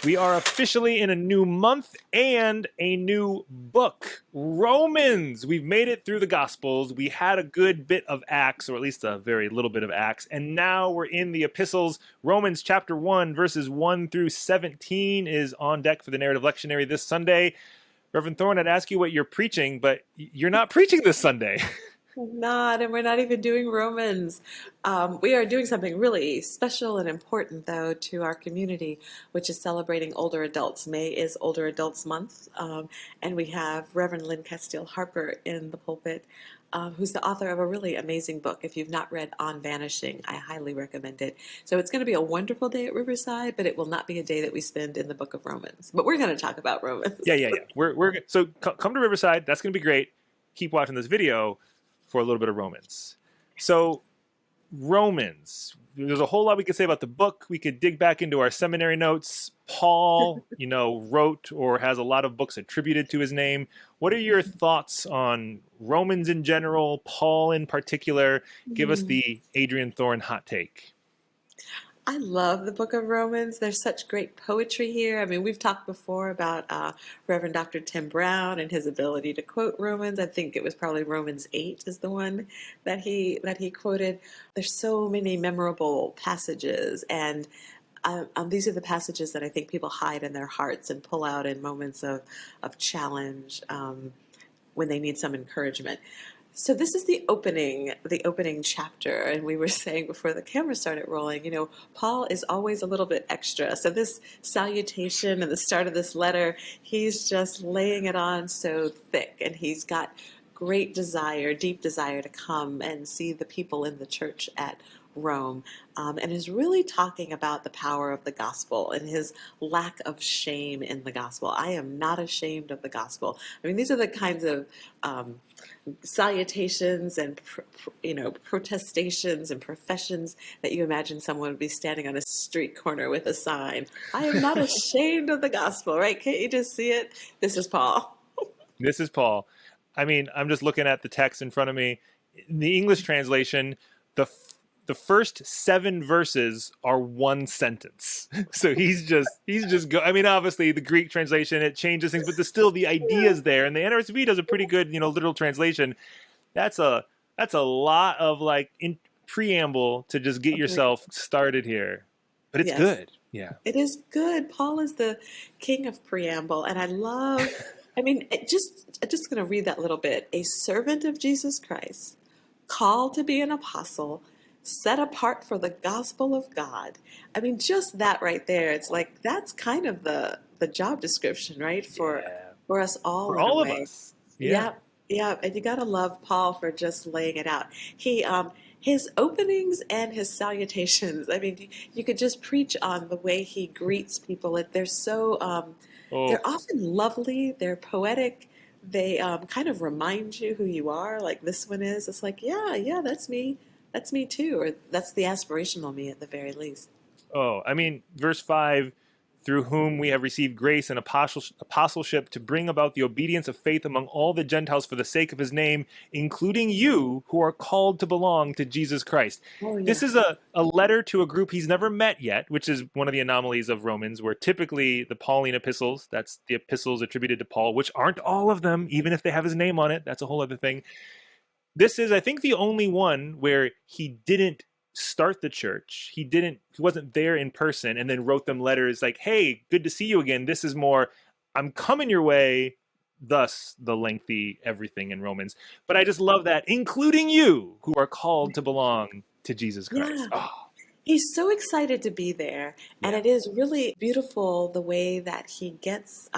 We are officially in a new month and a new book, Romans. We've made it through the Gospels. We had a good bit of Acts, or at least a very little bit of Acts, and now we're in the epistles. Romans chapter 1, verses 1 through 17 is on deck for the narrative lectionary this Sunday. Reverend Thorne, I'd ask you what you're preaching, but you're not preaching this Sunday. Not, and we're not even doing Romans. We are doing something really special and important, though, to our community, which is celebrating older adults. May is Older Adults Month, and we have Reverend Lynn Castile Harper in the pulpit, who's the author of a really amazing book. If you've not read On Vanishing, I highly recommend it. So it's going to be a wonderful day at Riverside, but it will not be a day that we spend in the book of Romans. But we're going to talk about Romans. Yeah. So come to Riverside. That's going to be great. Keep watching this video for a little bit of Romans. So Romans, there's a whole lot we could say about the book. We could dig back into our seminary notes. Paul, wrote or has a lot of books attributed to his name. What are your thoughts on Romans in general, Paul in particular? Give us the Adriene Thorne hot take. I love the book of Romans. There's such great poetry here. I mean, we've talked before about Reverend Dr. Tim Brown and his ability to quote Romans. I think it was probably Romans 8 is the one that he quoted. There's so many memorable passages, and these are the passages that I think people hide in their hearts and pull out in moments of challenge when they need some encouragement. So this is the opening chapter, and we were saying before the camera started rolling, Paul is always a little bit extra. So this salutation and the start of this letter, he's just laying it on so thick, and he's got great desire, deep desire to come and see the people in the church at Rome, and is really talking about the power of the gospel and his lack of shame in the gospel. I am not ashamed of the gospel. I mean, these are the kinds of salutations and protestations and professions that you imagine someone would be standing on a street corner with a sign. I am not ashamed of the gospel, right? Can't you just see it? This is Paul. This is Paul. I mean, I'm just looking at the text in front of me. In the English translation, the first 7 verses are one sentence. So he's just I mean, obviously the Greek translation, it changes things, but there's still the ideas there. And the NRSV does a pretty good, literal translation. That's a lot of preamble to just get yourself started here. But it's good. Yeah. It is good. Paul is the king of preamble. And I love, I'm just going to read that little bit. A servant of Jesus Christ, called to be an apostle, set apart for the gospel of God. I mean, just that right there. It's like, that's kind of the job description, right? For us all. For all of us. Yeah. And you got to love Paul for just laying it out. He, his openings and his salutations, I mean, you could just preach on the way he greets people. They're so, they're often lovely. They're poetic. They kind of remind you who you are. Like this one is. It's like, yeah, that's me. That's me too, or that's the aspirational me at the very least. Oh, I mean, verse 5, through whom we have received grace and apostleship to bring about the obedience of faith among all the Gentiles for the sake of his name, including you who are called to belong to Jesus Christ. Oh, yeah. This is a letter to a group he's never met yet, which is one of the anomalies of Romans, where typically the Pauline epistles, that's the epistles attributed to Paul, which aren't all of them, even if they have his name on it. That's a whole other thing. This is, I think, the only one where he didn't start the church. He wasn't there in person and then wrote them letters like, hey, good to see you again. This is more, I'm coming your way, thus the lengthy everything in Romans. But I just love that, including you who are called to belong to Jesus Christ. Yeah. Oh. He's so excited to be there, and it is really beautiful the way that he gets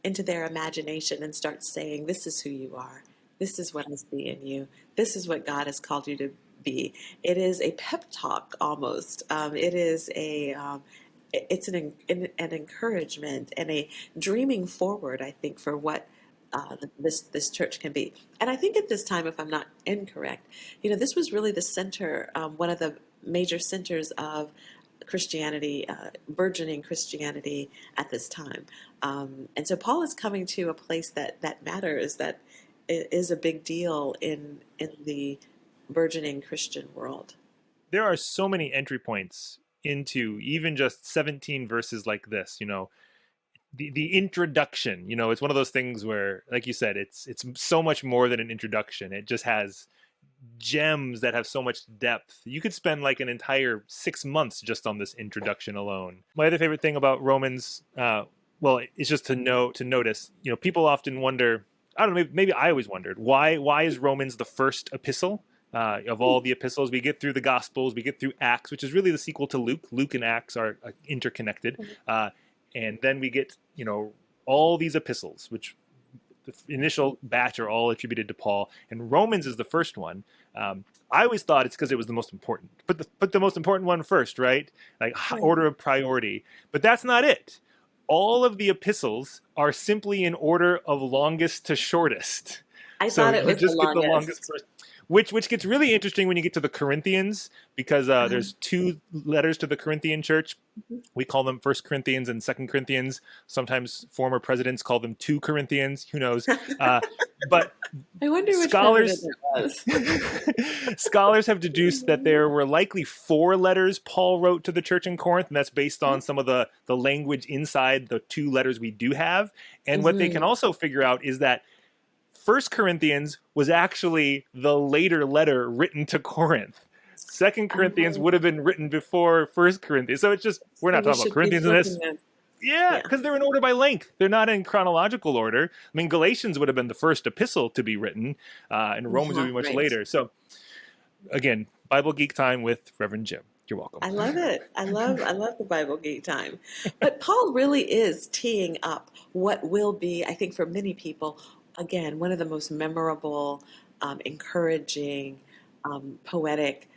into their imagination and starts saying, this is who you are. This is what I see in you. This is what God has called you to be. It is a pep talk almost. It is it's an encouragement and a dreaming forward, I think, for what this church can be. And I think at this time, if I'm not incorrect, this was really the center, one of the major centers of Christianity, burgeoning Christianity at this time. And so Paul is coming to a place that matters, that is a big deal in the burgeoning Christian world. There are so many entry points into even just 17 verses like this, the introduction, it's one of those things where, like you said, it's so much more than an introduction. It just has gems that have so much depth. You could spend like an entire 6 months just on this introduction alone. My other favorite thing about Romans, well, it's just to notice, people often wonder, I don't know, maybe I always wondered, why is Romans the first epistle? Of all the epistles, we get through the Gospels, we get through Acts, which is really the sequel to Luke. Luke and Acts are interconnected. And then we get, all these epistles, which the initial batch are all attributed to Paul. And Romans is the first one. I always thought it's because it was the most important. Put the most important one first, right? Like order of priority. But that's not it. All of the epistles are simply in order of longest to shortest. I thought it was just the get the longest first. Which gets really interesting when you get to the Corinthians, because there's 2 letters to the Corinthian church. We call them 1 Corinthians and 2 Corinthians. Sometimes former presidents call them 2 Corinthians. Who knows? But I wonder which scholars it was. scholars have deduced that there were likely 4 letters Paul wrote to the church in Corinth, and that's based on some of the language inside the 2 letters we do have. And what they can also figure out is that 1 Corinthians was actually the later letter written to Corinth. 2 Corinthians would have been written before 1 Corinthians. So it's just, we're not talking about Corinthians in this. Yeah, because they're in order by length. They're not in chronological order. I mean, Galatians would have been the first epistle to be written, and Romans would be much later. So, again, Bible Geek Time with Reverend Jim. You're welcome. I love it. I love the Bible Geek Time. But Paul really is teeing up what will be, I think, for many people, again, one of the most memorable, encouraging, poetic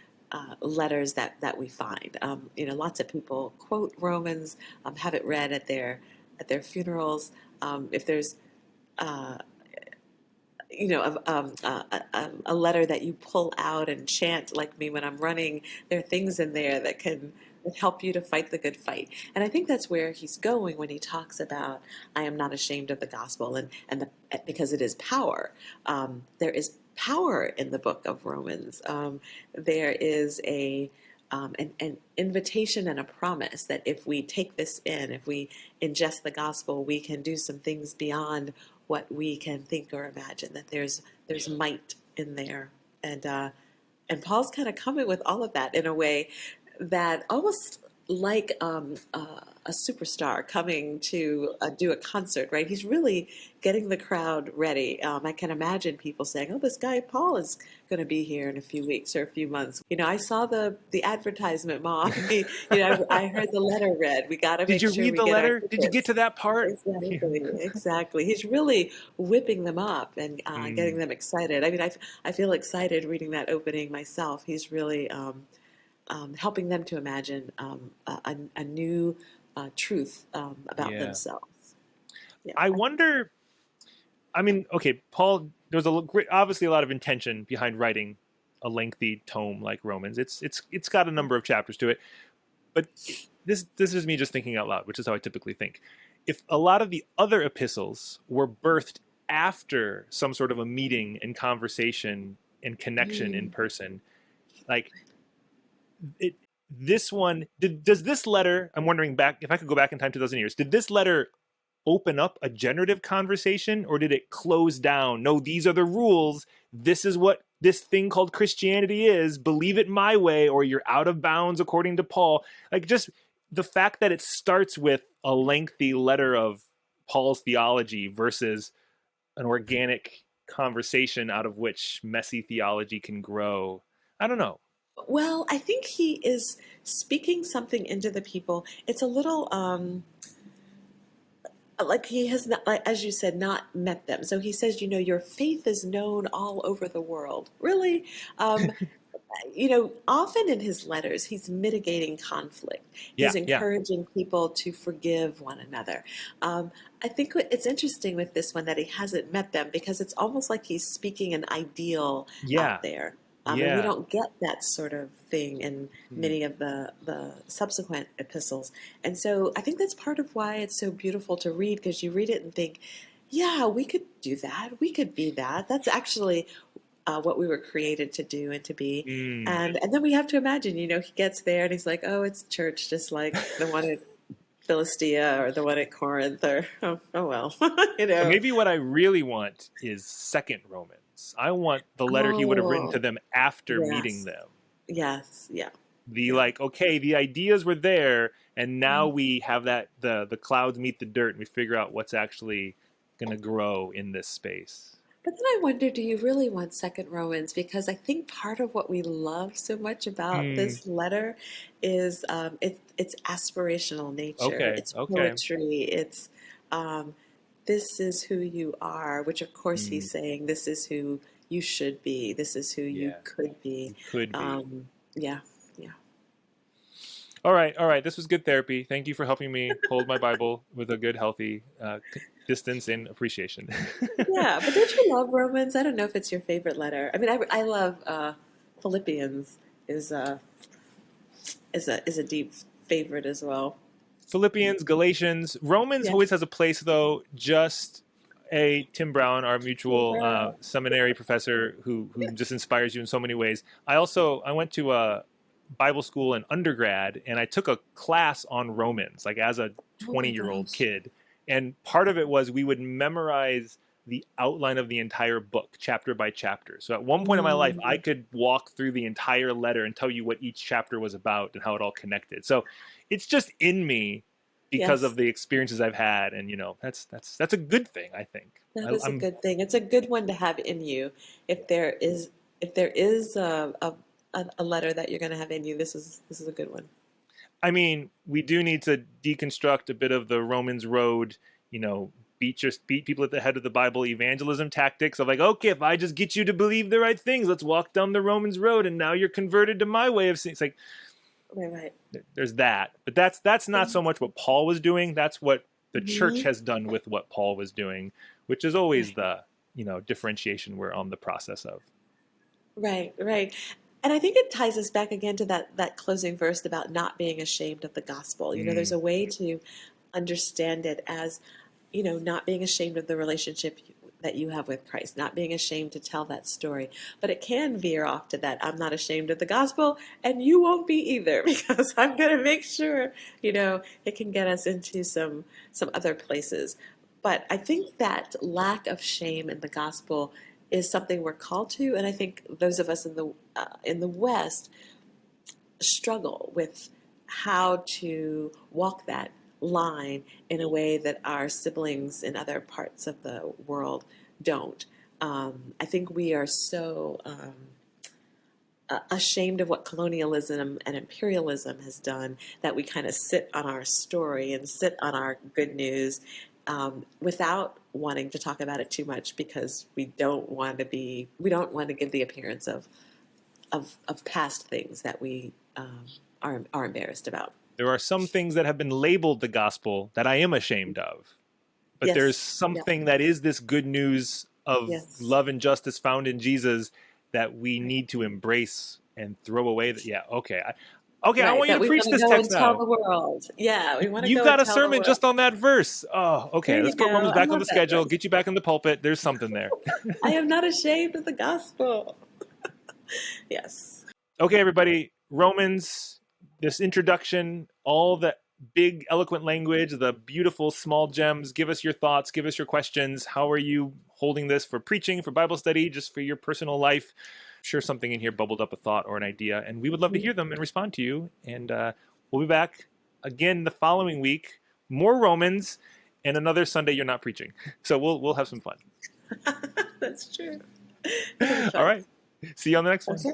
letters that we find. Lots of people quote Romans, have it read at their funerals. If there's a letter that you pull out and chant like me when I'm running, there are things in there that can help you to fight the good fight. And I think that's where he's going when he talks about, I am not ashamed of the gospel, because it is power. There is power in the book of Romans. There is an invitation and a promise that if we take this in, if we ingest the gospel, we can do some things beyond what we can think or imagine, that there's might in there. And Paul's kind of coming with all of that in a way that almost like a superstar coming to do a concert, right? He's really getting the crowd ready. I can imagine people saying, "Oh, this guy Paul is going to be here in a few weeks or a few months." I saw the advertisement, Mom. I heard the letter read. We got to make sure we get. Did you read the letter? Did you get to that part? Exactly. He's really whipping them up and getting them excited. I mean, I feel excited reading that opening myself. He's really helping them to imagine a new truth about themselves. Yeah. I wonder, I mean, okay, Paul, there's obviously a lot of intention behind writing a lengthy tome like Romans. It's got a number of chapters to it, but this is me just thinking out loud, which is how I typically think. If a lot of the other epistles were birthed after some sort of a meeting and conversation and connection in person, like this one, does this letter, I'm wondering back, if I could go back in time 2,000 years, did this letter open up a generative conversation, or did it close down? No, these are the rules. This is what this thing called Christianity is. Believe it my way, or you're out of bounds according to Paul. Like, just the fact that it starts with a lengthy letter of Paul's theology versus an organic conversation out of which messy theology can grow. I don't know. Well, I think he is speaking something into the people. It's a little like he has not, like, as you said, not met them. So he says, your faith is known all over the world. Really? Often in his letters, he's mitigating conflict. He's encouraging people to forgive one another. I think it's interesting with this one that he hasn't met them, because it's almost like he's speaking an ideal out there. And we don't get that sort of thing in many of the subsequent epistles. And so I think that's part of why it's so beautiful to read, because you read it and think, yeah, we could do that. We could be that. That's actually what we were created to do and to be. Mm. And then we have to imagine, he gets there and he's like, oh, it's church just like the one at Philistia or the one at Corinth or, oh well, So maybe what I really want is second Romans. I want the letter he would have written to Oh, them after meeting yes. them. Yes. Yeah. The Yeah. okay, the ideas were there, and now we have that the clouds meet the dirt, and we figure out what's actually going to grow in this space. But then I wonder, do you really want Second Romans? Because I think part of what we love so much about Hmm. this letter is its aspirational nature, Okay. its Okay. poetry, its um, this is who you are, which of course Mm, he's saying this is who you should be, this is who you yeah. could be. Could be. Yeah, yeah. All right. All right. This was good therapy. Thank you for helping me hold my Bible with a good, healthy distance and appreciation. Yeah, but don't you love Romans? I don't know if it's your favorite letter. I mean, I love Philippians is is a deep favorite as well. Philippians, Galatians, Romans Yeah, always has a place though. Just Tim Brown, our mutual Brown. seminary professor, who just inspires you in so many ways. I went to a Bible school in undergrad, and I took a class on Romans, like as a Oh my 20-year-old gosh. kid. And part of it was we would memorize the outline of the entire book, chapter by chapter. So at one point in my life, I Mm, could walk through the entire letter and tell you what each chapter was about and how it all connected. So it's just in me because of yes, the experiences I've had, and that's a good thing, I think. that is a I'm good thing. It's a good one to have in you. If there is if there is a letter that you're going to have in you, this is a good one. I mean, we do need to deconstruct a bit of the Romans road, beat people at the head of the Bible evangelism tactics of like, okay, if I just get you to believe the right things, let's walk down the Romans road, and now you're converted to my way of seeing. It's like Right, right. there's that, but that's not so much what Paul was doing. That's what the church Mhm. has done with what Paul was doing, which is always Right. the differentiation we're on the process of. Right, right. And I think it ties us back again to that closing verse about not being ashamed of the gospel. There's Mm, a way to understand it as, not being ashamed of the relationship that you have with Christ, not being ashamed to tell that story. But it can veer off to that I'm not ashamed of the gospel, and you won't be either, because I'm going to make sure, it can get us into some other places. But I think that lack of shame in the gospel is something we're called to, and I think those of us in the West struggle with how to walk that line in a way that our siblings in other parts of the world don't. I think we are so ashamed of what colonialism and imperialism has done that we kind of sit on our story and sit on our good news without wanting to talk about it too much because we don't want to give the appearance of past things that we are embarrassed about. there are some things that have been labeled the gospel that I am ashamed of, but there's Yes. Yeah. something that is this good news of Yes. love and justice found in Jesus that we Right. need to embrace and throw away. Yeah, okay. I Right. want you That to we preach want to this go and text tell now. the world. Yeah, we want to You've go and got a tell the sermon world. just on that verse. Oh, There okay. you Let's put go. Romans I back on love the that schedule. verse. Get you back in the pulpit. There's something there. I am not ashamed of the gospel. Yes. Okay, everybody. Romans, this introduction, all the big, eloquent language, the beautiful small gems. Give us your thoughts. Give us your questions. How are you holding this for preaching, for Bible study, just for your personal life? I'm sure something in here bubbled up a thought or an idea, and we would love to hear them and respond to you. And we'll be back again the following week. More Romans, and another Sunday you're not preaching. So we'll have some fun. That's true. It'll be All fun. right. See you on the next one. Okay.